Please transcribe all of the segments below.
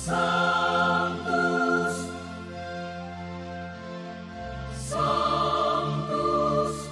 Sanctus, Sanctus,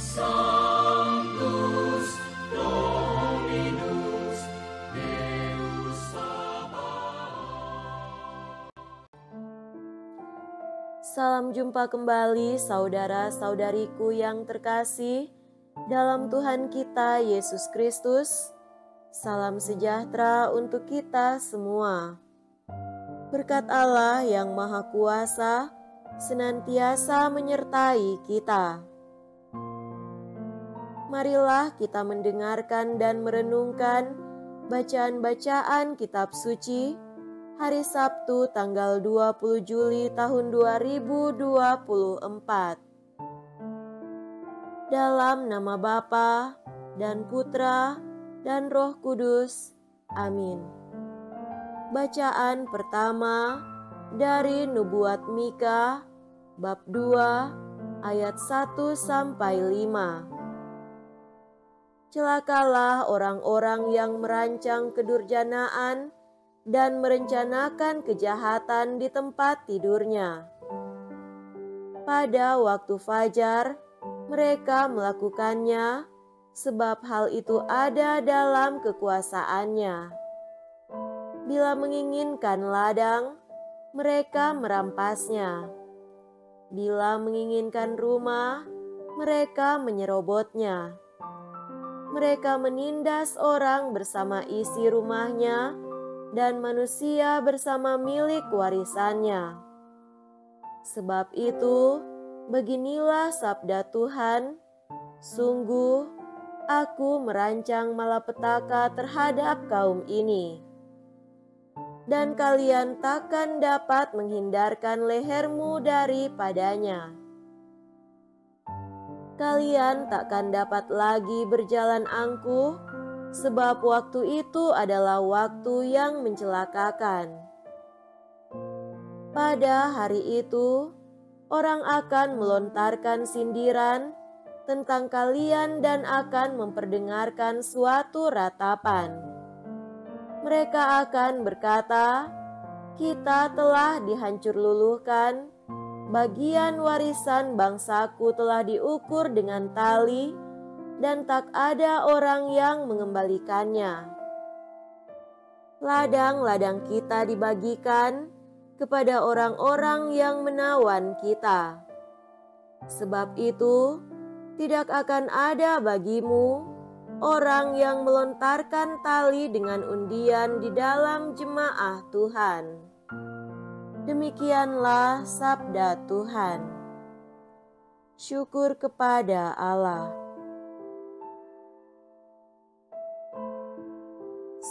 Sanctus Dominus Deus Sabaoth. Salam jumpa kembali saudara-saudariku yang terkasih dalam Tuhan kita Yesus Kristus. Salam sejahtera untuk kita semua. Berkat Allah yang Maha Kuasa senantiasa menyertai kita. Marilah kita mendengarkan dan merenungkan bacaan-bacaan kitab suci hari Sabtu tanggal 20 Juli tahun 2024. Dalam nama Bapa dan Putra dan Roh Kudus. Amin. Bacaan pertama dari Nubuat Mika bab 2 ayat 1 sampai 5. Celakalah orang-orang yang merancang kedurjanaan dan merencanakan kejahatan di tempat tidurnya. Pada waktu fajar mereka melakukannya, sebab hal itu ada dalam kekuasaannya. Bila menginginkan ladang, mereka merampasnya. Bila menginginkan rumah, mereka menyerobotnya. Mereka menindas orang bersama isi rumahnya dan manusia bersama milik warisannya. Sebab itu, beginilah sabda Tuhan, sungguh aku merancang malapetaka terhadap kaum ini, dan kalian takkan dapat menghindarkan lehermu daripadanya. Kalian takkan dapat lagi berjalan angkuh, sebab waktu itu adalah waktu yang mencelakakan. Pada hari itu, orang akan melontarkan sindiran tentang kalian dan akan memperdengarkan suatu ratapan. Mereka akan berkata, kita telah dihancur luluhkan, bagian warisan bangsaku telah diukur dengan tali, dan tak ada orang yang mengembalikannya. Ladang-ladang kita dibagikan kepada orang-orang yang menawan kita. Sebab itu, tidak akan ada bagimu orang yang melontarkan tali dengan undian di dalam jemaah Tuhan. Demikianlah sabda Tuhan. Syukur kepada Allah.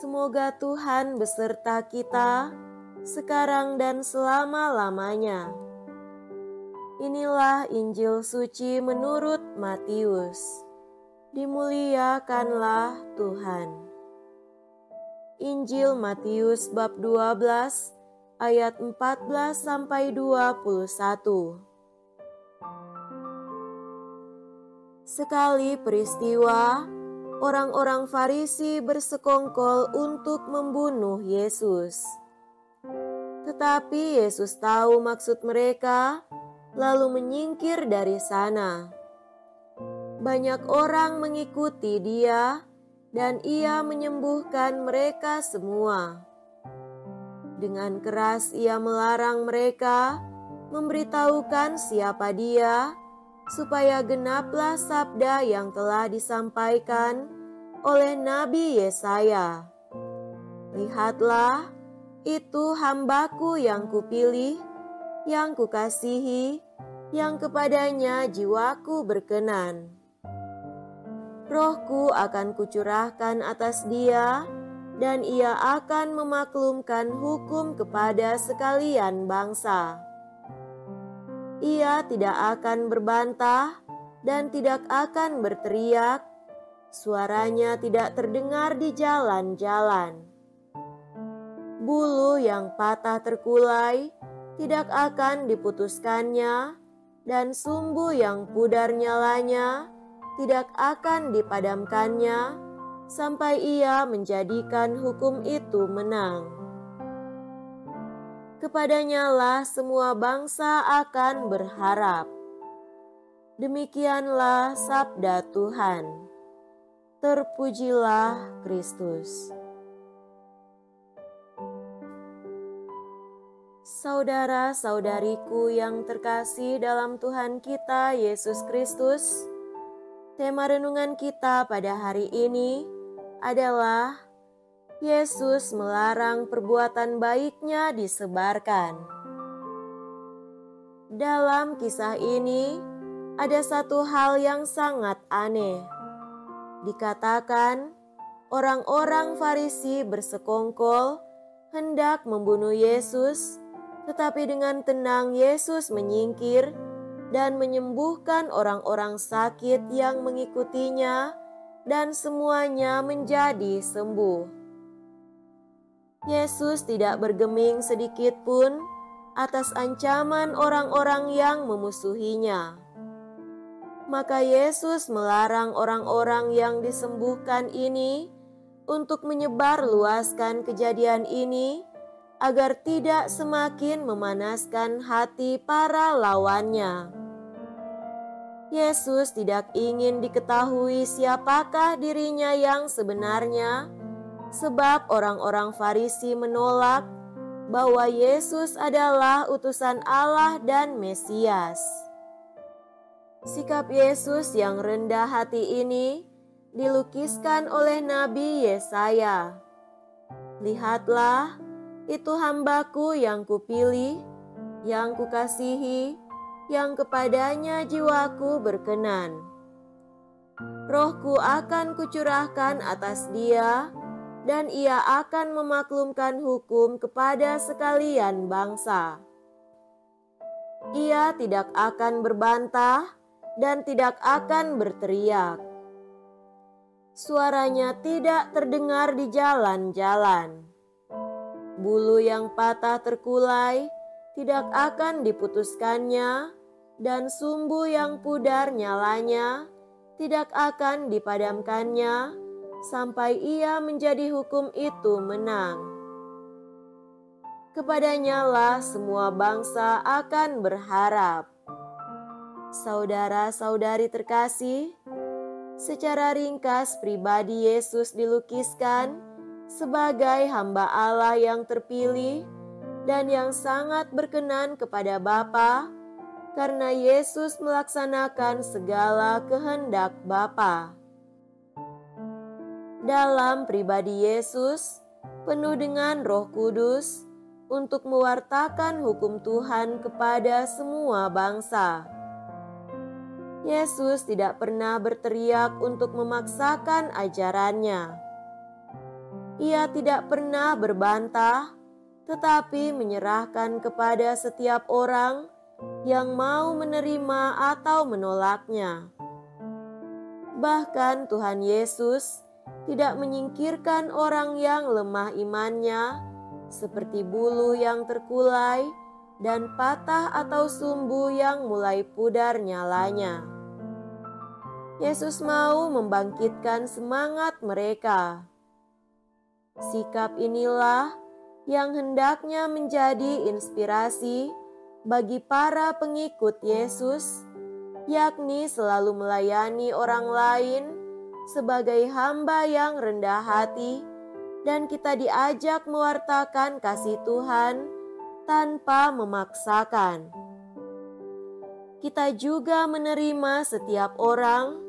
Semoga Tuhan beserta kita sekarang dan selama-lamanya. Inilah Injil suci menurut Matius. Dimuliakanlah Tuhan. Injil Matius bab 12 ayat 14 sampai 21. Sekali peristiwa, orang-orang Farisi bersekongkol untuk membunuh Yesus. Tetapi Yesus tahu maksud mereka, lalu menyingkir dari sana. Banyak orang mengikuti Dia, dan Ia menyembuhkan mereka semua. Dengan keras Ia melarang mereka memberitahukan siapa Dia, supaya genaplah sabda yang telah disampaikan oleh Nabi Yesaya. Lihatlah, itu hamba-Ku yang Kupilih, yang Kukasihi, yang kepadanya jiwaku berkenan. Roh-Ku akan Kucurahkan atas Dia, dan Ia akan memaklumkan hukum kepada sekalian bangsa. Ia tidak akan berbantah dan tidak akan berteriak, suaranya tidak terdengar di jalan-jalan. Bulu yang patah terkulai tidak akan diputuskannya, dan sumbu yang pudar nyalanya tidak akan dipadamkannya, sampai Ia menjadikan hukum itu menang. Kepadanyalah semua bangsa akan berharap. Demikianlah sabda Tuhan. Terpujilah Kristus. Saudara-saudariku yang terkasih dalam Tuhan kita Yesus Kristus, tema renungan kita pada hari ini adalah Yesus melarang perbuatan baiknya disebarkan. Dalam kisah ini, ada satu hal yang sangat aneh. Dikatakan, orang-orang Farisi bersekongkol hendak membunuh Yesus, tetapi dengan tenang Yesus menyingkir dan menyembuhkan orang-orang sakit yang mengikutinya, dan semuanya menjadi sembuh. Yesus tidak bergeming sedikit pun atas ancaman orang-orang yang memusuhinya. Maka Yesus melarang orang-orang yang disembuhkan ini untuk menyebarluaskan kejadian ini, agar tidak semakin memanaskan hati para lawannya. Yesus tidak ingin diketahui siapakah dirinya yang sebenarnya, sebab orang-orang Farisi menolak bahwa Yesus adalah utusan Allah dan Mesias. Sikap Yesus yang rendah hati ini dilukiskan oleh Nabi Yesaya. Lihatlah, itu hambaku yang kupilih, yang kukasihi, yang kepadanya jiwaku berkenan. Rohku akan kucurahkan atas dia, dan ia akan memaklumkan hukum kepada sekalian bangsa. Ia tidak akan berbantah dan tidak akan berteriak. Suaranya tidak terdengar di jalan-jalan. Bulu yang patah terkulai tidak akan diputuskannya, dan sumbu yang pudar nyalanya tidak akan dipadamkannya, sampai ia menjadi hukum itu menang. Kepadanyalah semua bangsa akan berharap. Saudara-saudari terkasih, secara ringkas pribadi Yesus dilukiskan sebagai hamba Allah yang terpilih dan yang sangat berkenan kepada Bapa, karena Yesus melaksanakan segala kehendak Bapa. Dalam pribadi Yesus, penuh dengan Roh Kudus untuk mewartakan hukum Tuhan kepada semua bangsa. Yesus tidak pernah berteriak untuk memaksakan ajarannya. Ia tidak pernah berbantah, tetapi menyerahkan kepada setiap orang yang mau menerima atau menolaknya. Bahkan Tuhan Yesus tidak menyingkirkan orang yang lemah imannya, seperti bulu yang terkulai dan patah atau sumbu yang mulai pudar nyalanya. Yesus mau membangkitkan semangat mereka. Sikap inilah yang hendaknya menjadi inspirasi bagi para pengikut Yesus, yakni selalu melayani orang lain sebagai hamba yang rendah hati, dan kita diajak mewartakan kasih Tuhan tanpa memaksakan. Kita juga menerima setiap orang,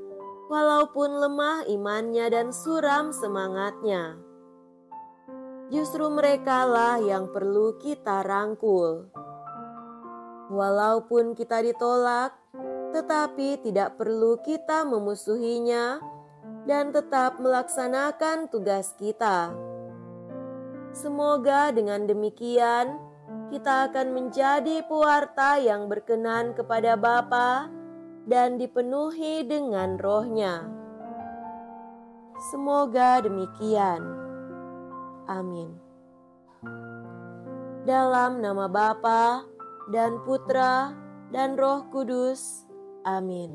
walaupun lemah imannya dan suram semangatnya. Justru merekalah yang perlu kita rangkul. Walaupun kita ditolak, tetapi tidak perlu kita memusuhinya dan tetap melaksanakan tugas kita. Semoga dengan demikian kita akan menjadi pewarta yang berkenan kepada Bapa dan dipenuhi dengan Roh-Nya. Semoga demikian. Amin. Dalam nama Bapa dan Putra dan Roh Kudus. Amin.